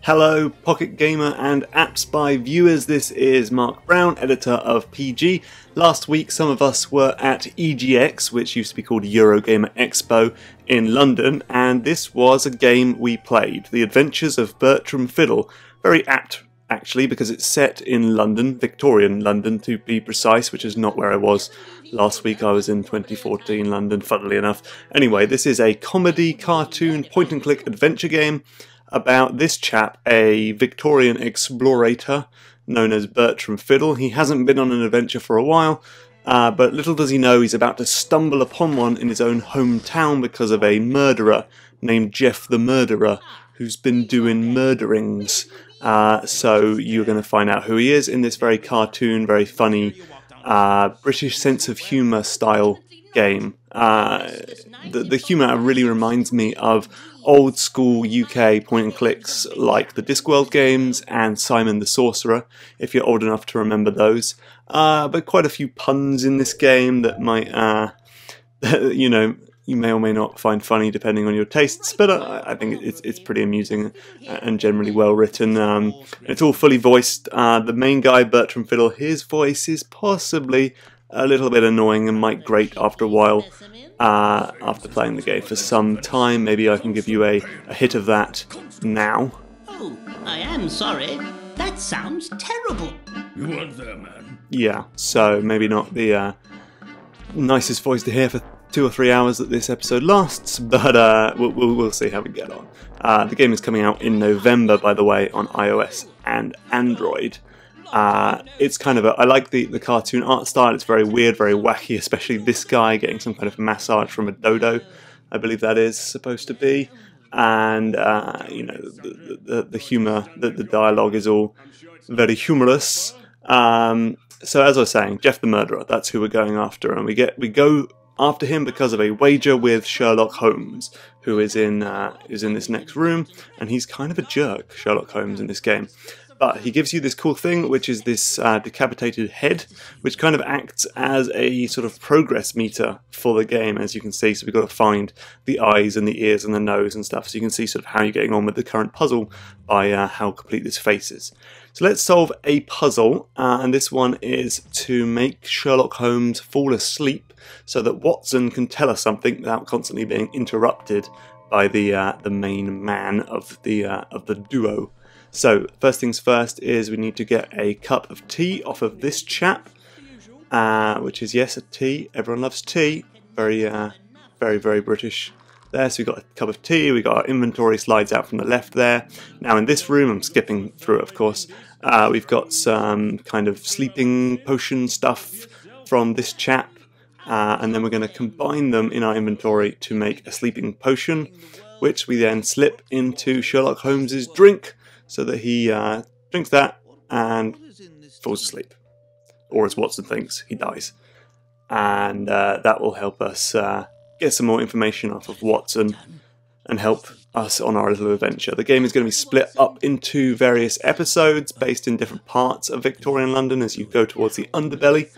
Hello Pocket Gamer and AppSpy viewers, this is Mark Brown, editor of PG. Last week some of us were at EGX, which used to be called Eurogamer Expo in London, and this was a game we played, The Adventures of Bertram Fiddle. Very apt actually, because it's set in London, Victorian London to be precise, which is not where I was last week. I was in 2014 London, funnily enough. Anyway, this is a comedy cartoon point and click adventure game about this chap, a Victorian explorator known as Bertram Fiddle. He hasn't been on an adventure for a while, but little does he know he's about to stumble upon one in his own hometown because of a murderer named Jeff the Murderer, who's been doing murderings. So you're going to find out who he is in this very cartoon, very funny, British sense of humour style game. The humour really reminds me of old school UK point and clicks like the Discworld games and Simon the Sorcerer, if you're old enough to remember those. But quite a few puns in this game that might, you may or may not find funny depending on your tastes, but I think it's pretty amusing and generally well written. It's all fully voiced. The main guy, Bertram Fiddle, his voice is possibly a little bit annoying and might grate after a while. After playing the game for some time, maybe I can give you a hit of that now. Oh, I am sorry. That sounds terrible. You weren't there, man. Yeah, so maybe not the nicest voice to hear for 2 or 3 hours that this episode lasts, but we'll see how we get on. The game is coming out in November, by the way, on iOS and Android. It's kind of I like the cartoon art style. It's very weird, very wacky, especially this guy getting some kind of massage from a dodo, I believe that is supposed to be. And the humour, the dialogue is all very humorous. So as I was saying, Jeff the Murderer, that's who we're going after, and we go after him because of a wager with Sherlock Holmes, who is in this next room, and he's kind of a jerk, Sherlock Holmes, in this game. But he gives you this cool thing, which is this decapitated head, which kind of acts as a sort of progress meter for the game, as you can see. So we've got to find the eyes and the ears and the nose and stuff, so you can see sort of how you're getting on with the current puzzle by how complete this face is. So let's solve a puzzle, and this one is to make Sherlock Holmes fall asleep so that Watson can tell us something without constantly being interrupted by the main man of the duo. So first things first is we need to get a cup of tea off of this chap, which is, yes, a tea. Everyone loves tea. Very very British there. So we've got a cup of tea, we've got our inventory slides out from the left there. Now in this room, I'm skipping through it of course, we've got some kind of sleeping potion stuff from this chap, and then we're going to combine them in our inventory to make a sleeping potion, which we then slip into Sherlock Holmes's drink, so that he drinks that and falls asleep. Or as Watson thinks, he dies. And that will help us get some more information off of Watson and help us on our little adventure. The game is going to be split up into various episodes based in different parts of Victorian London as you go towards the underbelly.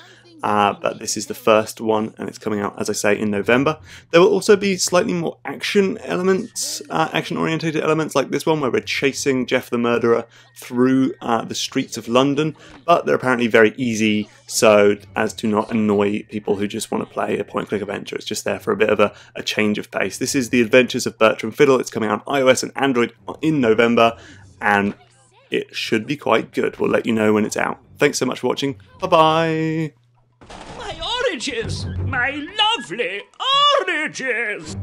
But this is the first one, and it's coming out, as I say, in November. There will also be slightly more action elements, action-orientated elements like this one, where we're chasing Jeff the Murderer through the streets of London, but they're apparently very easy, so as to not annoy people who just want to play a point-and-click adventure. It's just there for a bit of a change of pace. This is The Adventures of Bertram Fiddle. It's coming out on iOS and Android in November, and it should be quite good. We'll let you know when it's out. Thanks so much for watching. Bye-bye! My oranges! My lovely oranges!